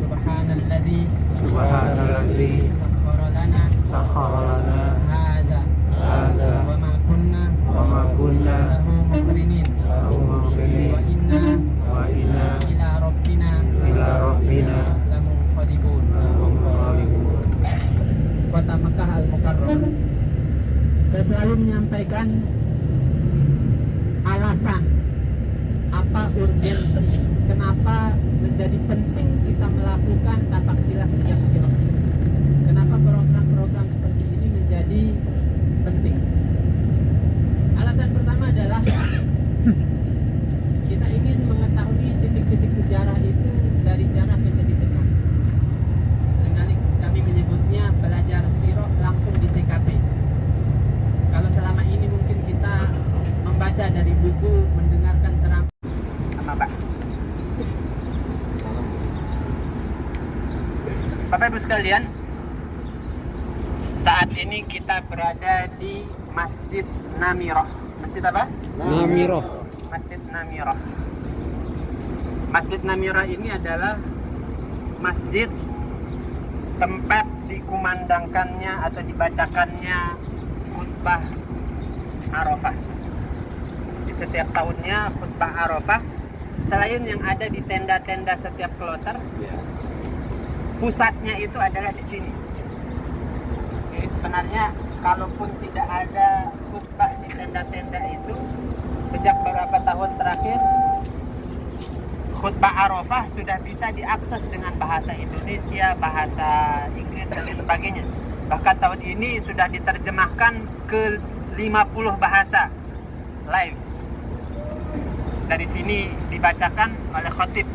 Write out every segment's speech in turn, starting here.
Subhanalladzi sakhkhara lana hadza wa ma kunna lahu muqrinin wa inna ila rabbina lamunqalibun. Kota Mekah Al-Mukarramah. Saya selalu menyampaikan alasan apa urgensi, kenapa menjadi penting kita melakukan tapak tilas jejak sirah. Kenapa program-program seperti ini menjadi penting? Alasan pertama adalah kita ingin mengetahui titik-titik sejarah itu dari jarak yang lebih dekat. Seringkali kami menyebutnya belajar sirah langsung di TKP. Kalau selama ini mungkin kita membaca dari buku, mendengarkan ceramah. Apa Pak? Bapak Ibu sekalian, saat ini kita berada di Masjid Namirah. Masjid apa? Namirah. Masjid Namirah. Masjid Namirah ini adalah masjid tempat dikumandangkannya atau dibacakannya khutbah Arafah. Di setiap tahunnya khutbah Arafah, selain yang ada di tenda-tenda setiap kloter, pusatnya itu adalah di sini. Jadi sebenarnya kalaupun tidak ada khutbah di tenda-tenda itu, sejak beberapa tahun terakhir khutbah Arafah sudah bisa diakses dengan bahasa Indonesia, bahasa Inggris dan lain sebagainya. Bahkan tahun ini sudah diterjemahkan ke 50 bahasa live. Dari sini dibacakan oleh khatib.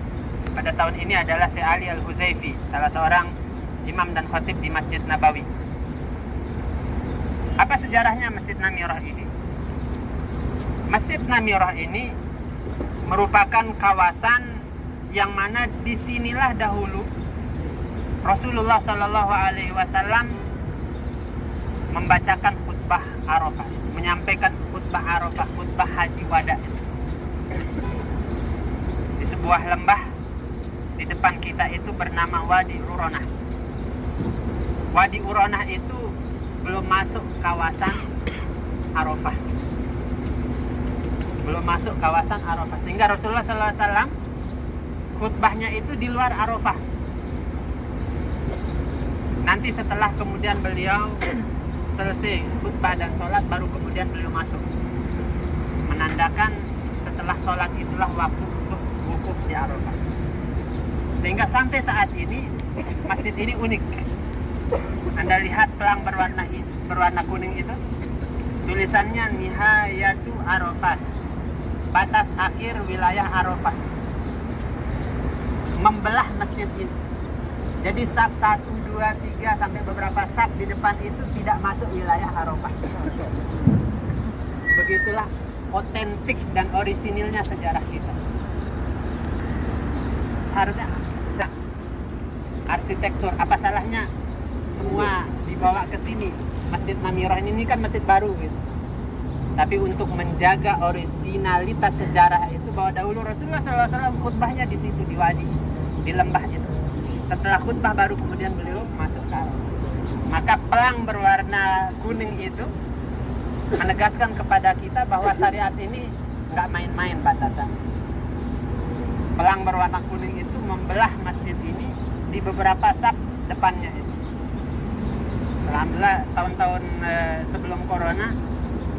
Pada tahun ini adalah Syekh Ali Al-Huzaifi, salah seorang imam dan khatib di Masjid Nabawi. Apa sejarahnya Masjid Namirah ini? Masjid Namirah ini merupakan kawasan yang mana disinilah dahulu Rasulullah Shallallahu Alaihi Wasallam membacakan khutbah Arafah, menyampaikan khutbah Arafah, khutbah Haji Wada. Di sebuah lembah di depan kita itu bernama Wadi Uronah. Wadi Uronah itu belum masuk kawasan Arafah. Belum masuk kawasan Arafah. Sehingga Rasulullah SAW khutbahnya itu di luar Arafah. Nanti setelah kemudian beliau selesai khutbah dan sholat, baru kemudian beliau masuk. Menandakan setelah sholat itulah waktu untuk wukuf di Arafah. Sehingga sampai saat ini masjid ini unik. Anda lihat pelang berwarna kuning itu, tulisannya Nihayatu Arafat, batas akhir wilayah Arafah. Membelah masjid ini. Jadi saf 1, 2, 3 sampai beberapa saf di depan itu tidak masuk wilayah Arafah. Begitulah otentik dan orisinilnya sejarah kita. Harusnya arsitektur, apa salahnya semua dibawa ke sini. Masjid Namirah ini kan masjid baru gitu. Tapi untuk menjaga orisinalitas sejarah itu, bahwa dahulu Rasulullah SAW khutbahnya di situ, di wadi, di lembah itu. Setelah khutbah baru kemudian beliau masuk ke Arafah. Maka pelang berwarna kuning itu menegaskan kepada kita bahwa syariat ini nggak main-main batasan. Pelang berwarna kuning itu membelah masjid ini di beberapa saf depannya itu. Alhamdulillah tahun-tahun sebelum corona,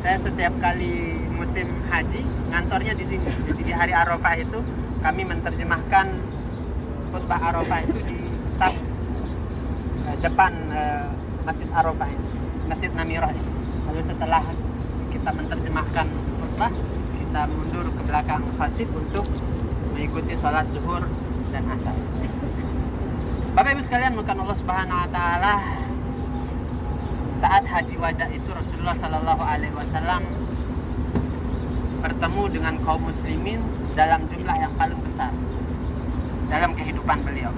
saya setiap kali musim haji ngantornya di sini. Jadi di hari Arafah itu kami menerjemahkan khutbah Arafah itu di saf depan Masjid Arafah ini, Masjid Namirah ini. Lalu setelah kita menerjemahkan khutbah, kita mundur ke belakang khatib untuk mengikuti sholat zuhur dan asar. Bapak Ibu sekalian, mungkin Allah Subhanahu Wa Taala saat Haji Wada itu Rasulullah Sallallahu Alaihi Wasallam bertemu dengan kaum muslimin dalam jumlah yang paling besar dalam kehidupan beliau.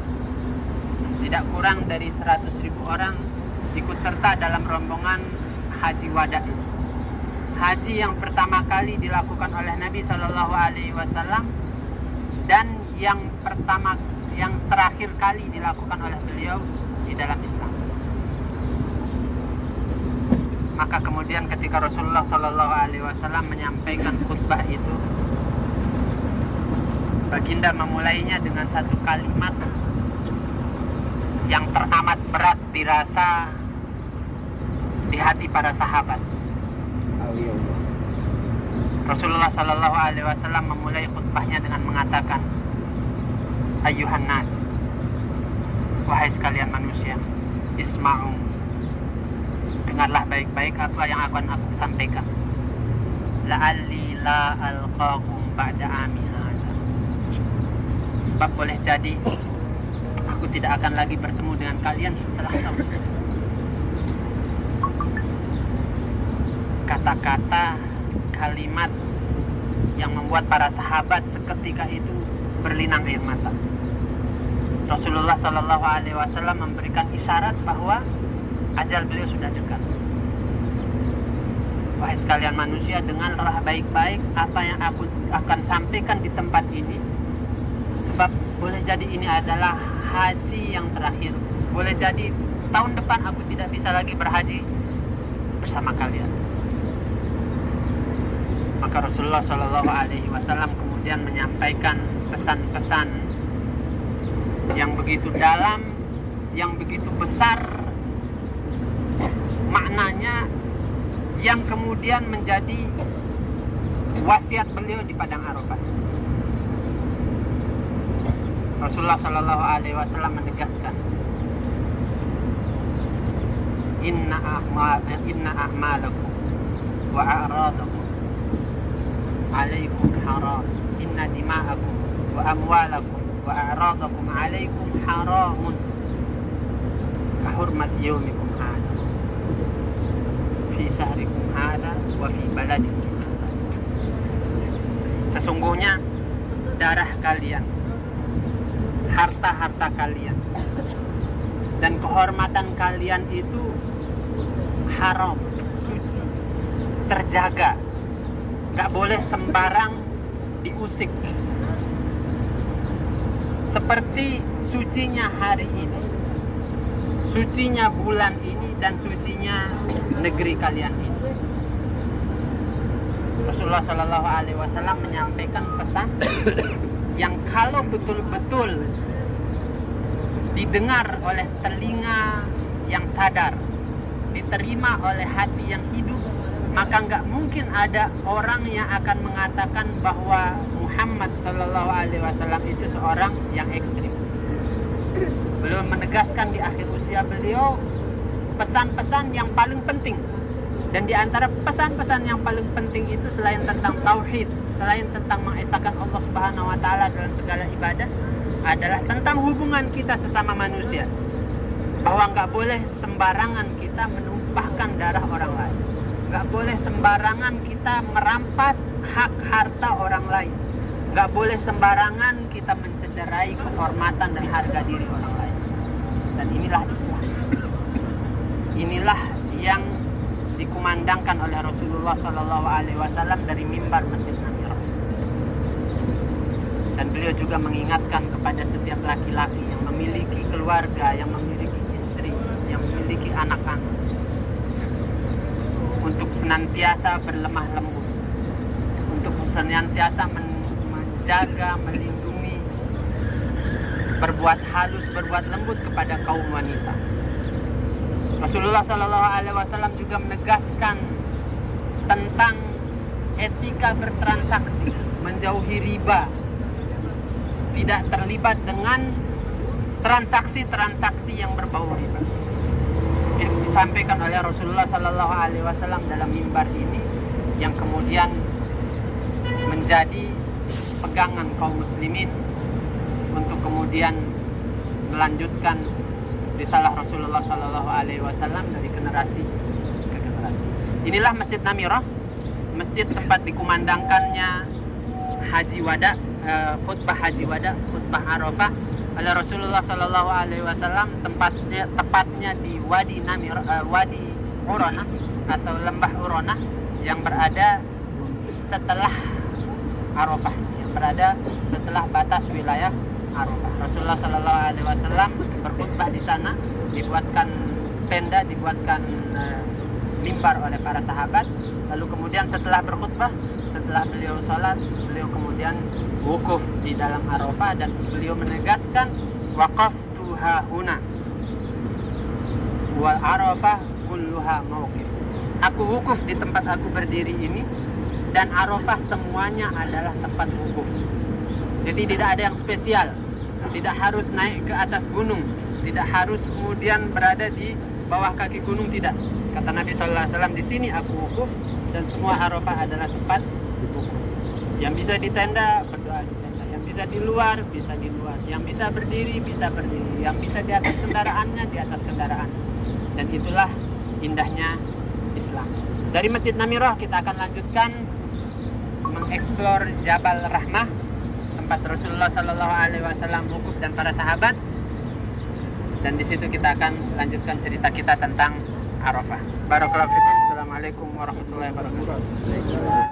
Tidak kurang dari 100.000 orang ikut serta dalam rombongan Haji Wada itu. Haji yang pertama kali dilakukan oleh Nabi Sallallahu Alaihi Wasallam dan yang yang terakhir kali dilakukan oleh beliau di dalam Islam. Maka kemudian ketika Rasulullah Shallallahu Alaihi Wasallam menyampaikan khutbah itu, baginda memulainya dengan satu kalimat yang teramat berat dirasa di hati para sahabat. Rasulullah Shallallahu Alaihi Wasallam memulai khutbahnya dengan mengatakan, Ayyuhan nas, wahai sekalian manusia, isma'u, dengarlah baik-baik apa yang akan aku sampaikan. La'alli la alqakum ba'da amin hadza. Sebab boleh jadi aku tidak akan lagi bertemu dengan kalian setelah tahun ini. Kata-kata, kalimat yang membuat para sahabat seketika itu berlinang air mata. Rasulullah Shallallahu Alaihi Wasallam memberikan isyarat bahwa ajal beliau sudah dekat. Wahai sekalian manusia, dengarlah baik-baik apa yang aku akan sampaikan di tempat ini. Sebab boleh jadi ini adalah haji yang terakhir. Boleh jadi tahun depan aku tidak bisa lagi berhaji bersama kalian. Maka Rasulullah Shallallahu Alaihi Wasallam kemudian menyampaikan pesan-pesan yang begitu dalam, yang begitu besar maknanya, yang kemudian menjadi wasiat beliau di padang Arafah. Rasulullah Shallallahu Alaihi Wasallam menegaskan, Inna a'malakum wa a'radakum alaikum haram, inna dima'akum wa amwalakum wa a'radakum alaikum haramun kahurmat yaumikum hadha fi syahrikum hadha wa fi baladikum hadha. Sesungguhnya darah kalian, harta-harta kalian, dan kehormatan kalian itu haram, suci, terjaga, gak boleh sembarang diusik. Seperti sucinya hari ini, sucinya bulan ini, dan sucinya negeri kalian ini. Rasulullah Shallallahu Alaihi Wasallam menyampaikan pesan yang kalau betul-betul didengar oleh telinga yang sadar, diterima oleh hati yang hidup, maka nggak mungkin ada orang yang akan mengatakan bahwa Muhammad Shallallahu Alaihi Wasallam itu seorang yang ekstrim. Beliau menegaskan di akhir usia beliau pesan-pesan yang paling penting, dan di antara pesan-pesan yang paling penting itu selain tentang tauhid, selain tentang mengesahkan Allah Subhanahu Wa Taala dalam segala ibadah, adalah tentang hubungan kita sesama manusia, bahwa nggak boleh sembarangan kita menumpahkan darah orang lain. Gak boleh sembarangan kita merampas hak harta orang lain. Gak boleh sembarangan kita mencederai kehormatan dan harga diri orang lain. Dan inilah Islam. Inilah yang dikumandangkan oleh Rasulullah Shallallahu Alaihi Wasallam dari mimbar Masjid Namirah. Dan beliau juga mengingatkan kepada setiap laki-laki yang memiliki keluarga, yang memiliki istri, yang memiliki anak-anak, untuk senantiasa berlemah lembut, untuk senantiasa menjaga, melindungi, berbuat halus, berbuat lembut kepada kaum wanita. Rasulullah Shallallahu Alaihi Wasallam juga menegaskan tentang etika bertransaksi, menjauhi riba, tidak terlibat dengan transaksi-transaksi yang berbau riba. Yang disampaikan oleh Rasulullah Sallallahu Alaihi Wasallam dalam mimbar ini, yang kemudian menjadi pegangan kaum muslimin untuk kemudian melanjutkan risalah Rasulullah Sallallahu Alaihi Wasallam dari generasi ke generasi. Inilah Masjid Namirah, masjid tempat dikumandangkannya Haji Wada, khutbah Haji Wada, khutbah Arafah oleh Rasulullah Shallallahu Alaihi Wasallam, tepatnya di Wadi Namirah, Wadi Urana atau Lembah Urana yang berada setelah Arafah, yang berada setelah batas wilayah Arafah. Rasulullah Shallallahu Alaihi Wasallam berkhutbah di sana, dibuatkan tenda, dibuatkan mimbar oleh para sahabat. Lalu kemudian setelah berkhutbah, setelah beliau sholat, beliau kemudian wukuf di dalam Arafah dan beliau menegaskan waqaftu hahuna wal Arafah kulluha mauqif. Aku wukuf di tempat aku berdiri ini, dan Arafah semuanya adalah tempat wukuf. Jadi tidak ada yang spesial, tidak harus naik ke atas gunung, tidak harus kemudian berada di bawah kaki gunung, tidak. Kata Nabi Sallallahu Alaihi Wasallam, di sini aku wukuf dan semua Arafah adalah tempat wukuf. Yang bisa di tenda, berdoa di tenda. Yang bisa di luar, bisa di luar. Yang bisa berdiri, bisa berdiri. Yang bisa di atas kendaraannya, di atas kendaraan. Dan itulah indahnya Islam. Dari Masjid Namirah kita akan lanjutkan mengeksplor Jabal Rahmah, tempat Rasulullah Sallallahu Alaihi Wasallam wukuf dan para sahabat. Dan di situ kita akan lanjutkan cerita kita tentang Arafah. Barakallahu fikum. Assalamualaikum warahmatullahi wabarakatuh.